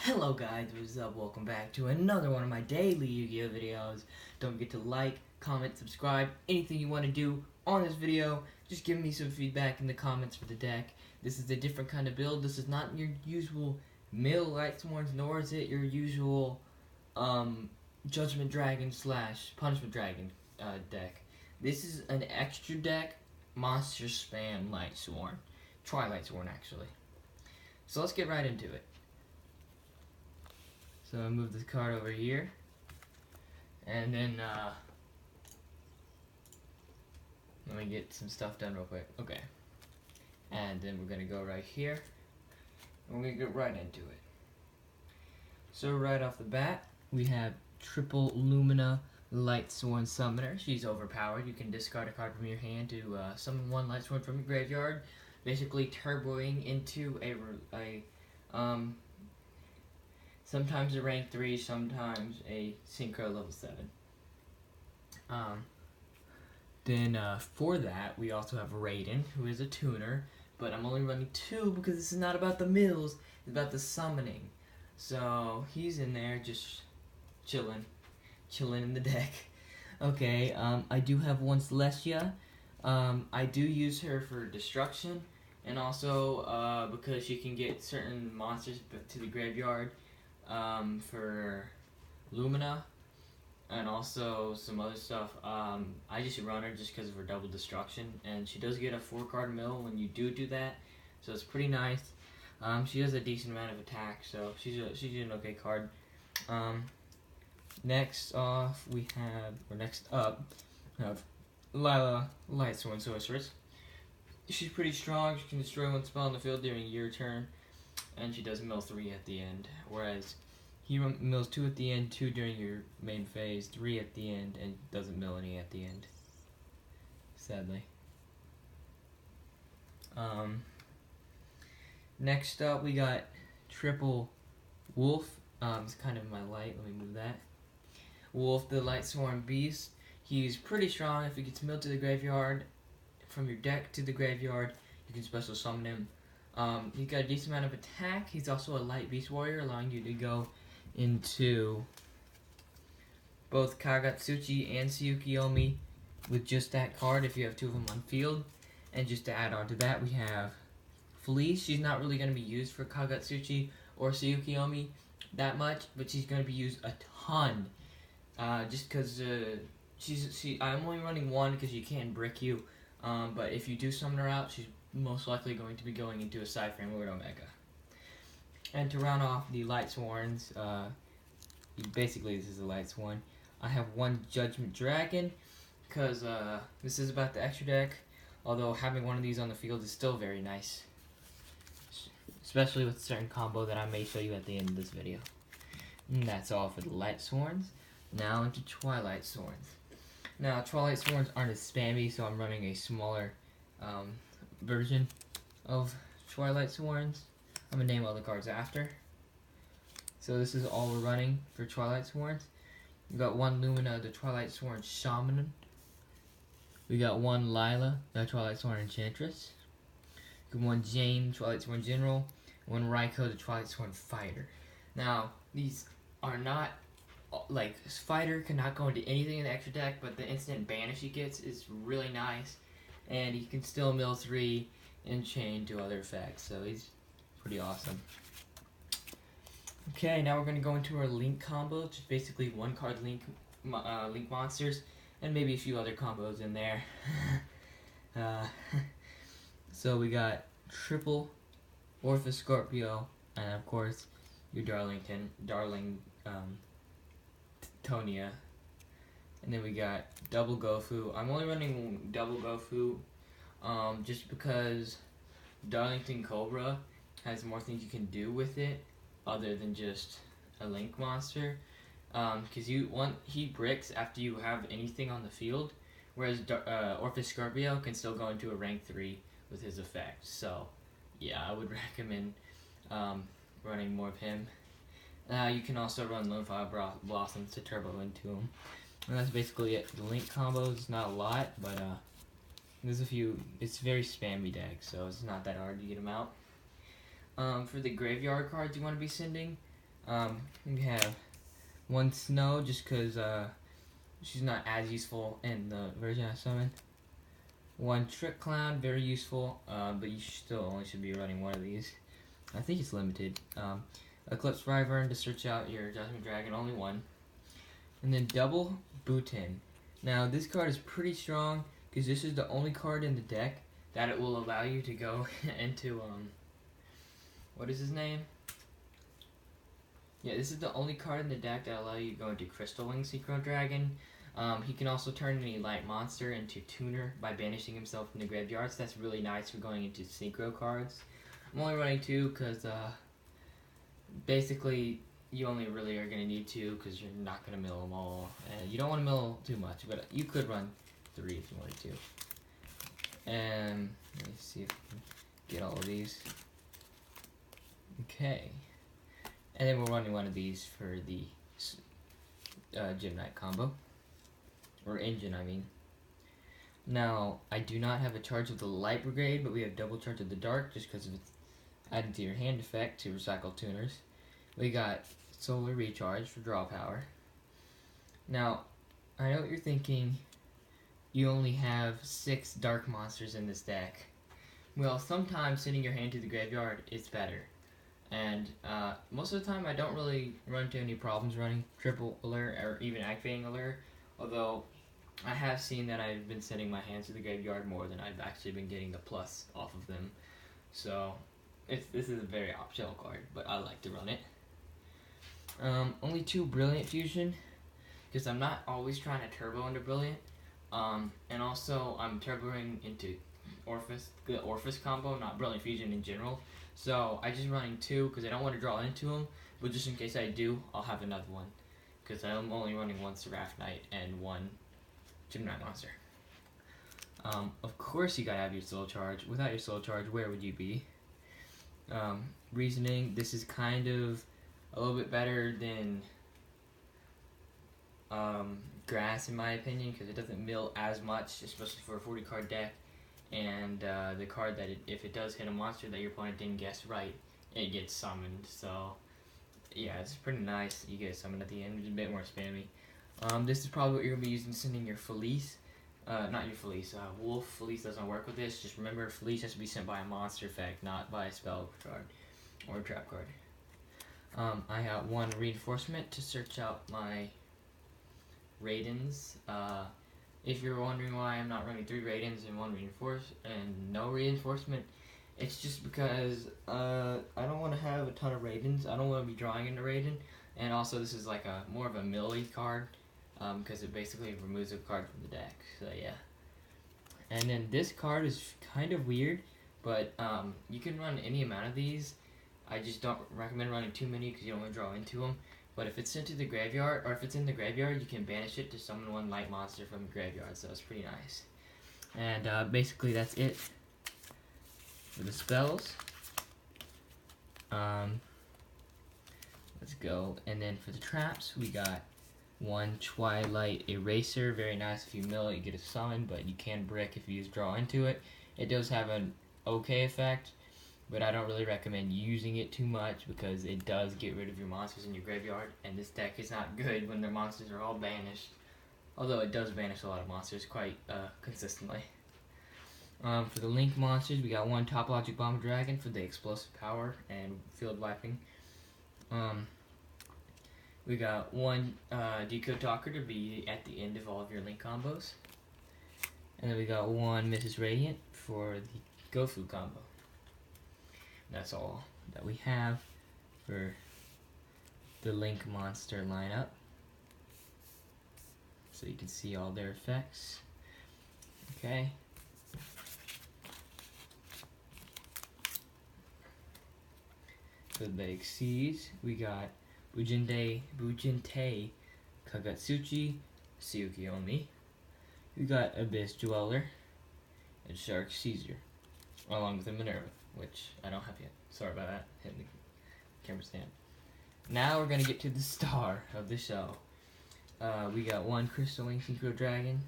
Hello guys, what's up? Welcome back to another one of my daily Yu-Gi-Oh videos. Don't forget to like, comment, subscribe, anything you want to do on this video. Just give me some feedback in the comments for the deck. This is a different kind of build. This is not your usual mill Lightsworns, nor is it your usual Judgment Dragon / Punishment Dragon deck. This is an extra deck monster spam Lightsworn. Twilightsworn actually. So let's get right into it. So I move this card over here, and then let me get some stuff done real quick. Okay, and then we're gonna go right here, and we're gonna get right into it. So right off the bat, we have triple Lumina Lightsworn Summoner. She's overpowered. You can discard a card from your hand to summon one Lightsworn from your graveyard, basically turboing into a sometimes a rank 3, sometimes a Synchro level 7. Then for that, we also have Raiden, who is a tuner, but I'm only running 2 because this is not about the mills, it's about the summoning. So he's in there just chilling in the deck. Okay, I do have one Celestia. I do use her for destruction, and also because she can get certain monsters to the graveyard. For Lumina, and also some other stuff. I just run her just because of her double destruction, and she does get a 4-card mill when you do that, so it's pretty nice. She has a decent amount of attack, so she's an okay card. Next up, we have Lila Lightsworn Sorceress. She's pretty strong. She can destroy one spell on the field during your turn, and she does mill 3 at the end, whereas he mills 2 at the end, 2 during your main phase, 3 at the end, and doesn't mill any at the end, sadly. Next up, we got triple Wolf. It's kind of my light. Let me move that. Wolf, the Lightsworn Beast. He's pretty strong. If he gets milled to the graveyard, from your deck to the graveyard, you can special summon him. He's got a decent amount of attack. He's also a light beast warrior, allowing you to go into both Kagatsuchi and Tsuyuki with just that card if you have 2 of them on field. And just to add on to that, we have Fleece. She's not really going to be used for Kagatsuchi or Tsuyuki that much, but she's going to be used a ton. Just because I'm only running 1 because you can brick you. But if you do summon her out, she's most likely going to be going into a Cyframe Lord Omega. And to round off the Lightsworns, basically this is a Lightsworn. I have one Judgment Dragon, because this is about the extra deck, although having one of these on the field is still very nice. Especially with a certain combo that I may show you at the end of this video. And that's all for the Lightsworns. Now into Twilightsworns. Now Twilightsworns aren't as spammy, so I'm running a smaller version of Twilightsworns. I'm gonna name all the cards after. So this is all we're running for Twilightsworns. We got one Lumina, the Twilightsworn Shaman. We got one Lila, the Twilightsworn Enchantress. We got one Jane, Twilightsworn General. One Raiko, the Twilightsworn Fighter. Now these are not like Fighter cannot go into anything in the extra deck, but the instant banish he gets is really nice, and he can still mill 3 and chain to other effects, so he's pretty awesome. Okay, now we're going to go into our link combo, which is basically 1-card link monsters, and maybe a few other combos in there. So we got triple Orpheus Scorpio, and of course your darling Tonia. And then we got double Gofu. I'm only running double Gofu just because Darlington Cobra has more things you can do with it other than just a link monster. Because he bricks after you have anything on the field, whereas Orpheus Scorpio can still go into a rank 3 with his effect. So yeah, I would recommend running more of him. You can also run Lone Fire Blossoms to turbo into them. And that's basically it. The link combos, not a lot, but there's a few. It's a very spammy deck, so it's not that hard to get them out. For the graveyard cards you want to be sending, We have one Snow, just because she's not as useful in the version I summoned. One Trick Clown, very useful, but you still only should be running one of these. I think it's limited. Twilightsworn to search out your Judgment Dragon, only one. And then double Bhutan. Now this card is pretty strong because this is the only card in the deck that it will allow you to go into what is his name? Yeah, this is the only card in the deck that allows you to go into Crystal Wing Synchro Dragon. He can also turn any light monster into tuner by banishing himself from the graveyard, so that's really nice for going into synchro cards. I'm only running 2 because basically you only really are going to need 2 because you're not going to mill them all. And you don't want to mill too much, but you could run 3 if you wanted to. And let me see if I can get all of these. Okay. And then we're running one of these for the Gym Knight combo. Or engine, I mean. Now, I do not have a charge of the Light Brigade, but we have double charge of the Dark just because of its added to your hand effect to recycle tuners. We got Solar Recharge for draw power. Now, I know what you're thinking. You only have 6 dark monsters in this deck. Well, sometimes sending your hand to the graveyard is better. And most of the time I don't really run into any problems running triple alert or even activating alert. Although I have seen that I've been sending my hands to the graveyard more than I've actually been getting the plus off of them. So this is a very optional card, but I like to run it. Only 2 Brilliant Fusion, because I'm not always trying to turbo into Brilliant. And also I'm turboing into the Orphis combo, not Brilliant Fusion in general. So I just running 2 because I don't want to draw into them, but just in case I do, I'll have another one. Because I'm only running 1 Seraph Knight and 1 Gym Knight monster. Of course you gotta have your soul charge. Without your soul charge, where would you be? Reasoning, this is kind of a little bit better than Grass in my opinion, because it doesn't mill as much, especially for a 40 card deck. And the card that if it does hit a monster that your opponent didn't guess right, it gets summoned. So yeah, it's pretty nice. You get summoned at the end, it's a bit more spammy. This is probably what you're going to be using sending your Felice. Not your Felice, Wolf. Felice doesn't work with this. Just remember, Felice has to be sent by a monster effect, not by a spell card or a trap card. I got 1 reinforcement to search out my Raidens. If you're wondering why I'm not running 3 Raidens and 1 and no reinforcement, it's just because I don't want to have a ton of Raidens. I don't want to be drawing into Raiden, and also this is like a more of a melee card because it basically removes a card from the deck. So yeah. And then this card is kind of weird, but you can run any amount of these. I just don't recommend running too many because you don't want to draw into them. But if it's sent to the graveyard, or if it's in the graveyard, you can banish it to summon 1 light monster from the graveyard, so it's pretty nice. And basically that's it for the spells. Let's go. And then for the traps, we got 1 Twilight Eraser, very nice if you mill it, you get a summon, but you can brick if you use draw into it. It does have an okay effect, but I don't really recommend using it too much because it does get rid of your monsters in your graveyard, and this deck is not good when their monsters are all banished. Although it does banish a lot of monsters quite consistently. For the Link monsters, we got 1 Topologic Bomber Dragon for the explosive power and field wiping. We got 1 Decode Talker to be at the end of all of your Link combos. And then we got 1 Mrs. Radiant for the GoFu combo. That's all that we have for the Link monster lineup. So you can see all their effects. Okay. For the Exceeds, we got Bujinte Kagatsuchi Tsuyuki-Omi. We got Abyss Dweller and Shark Caesar, along with a Minerva, which I don't have yet. Sorry about that, hitting the camera stand. Now we're going to get to the star of the show. We got 1 Crystal Wing Synchro Dragon,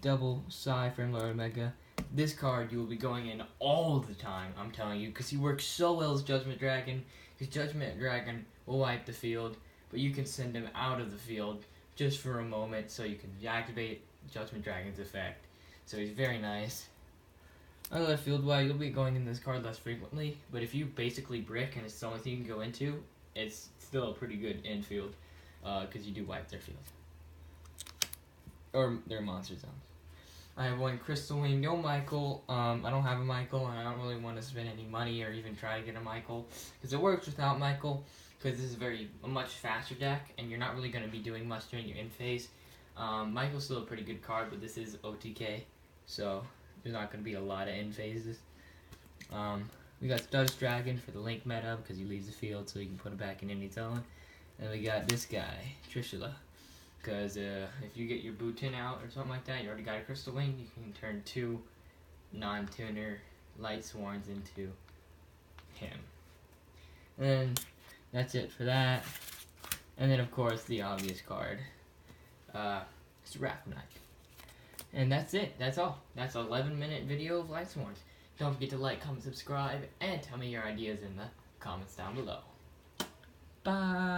double Psy Frame Lower Omega, This card you will be going in all the time, I'm telling you, because he works so well as Judgment Dragon. Because Judgment Dragon will wipe the field, but you can send him out of the field just for a moment so you can deactivate Judgment Dragon's effect. So he's very nice. Other field-wide, you'll be going in this card less frequently, but if you basically brick and it's the only thing you can go into, it's still a pretty good infield, because you do wipe their field. Or their monster zones. I have one Crystal Wing, no Michael. I don't have a Michael, and I don't really want to spend any money or even try to get a Michael, because it works without Michael, because this is a much faster deck, and you're not really going to be doing much during your in phase. Michael's still a pretty good card, but this is OTK, so there's not going to be a lot of in phases. We got Dust Dragon for the Link meta, because he leaves the field, so you can put it back in any zone. And we got this guy, Trishula. Because if you get your Bootin out or something like that, you already got a Crystal Wing, you can turn 2 non-tuner Lightsworns into him. And that's it for that. And then, of course, the obvious card. It's Wrath Knight. And that's it. That's all. That's an 11-minute video of Lightsworns. Don't forget to like, comment, subscribe, and tell me your ideas in the comments down below. Bye!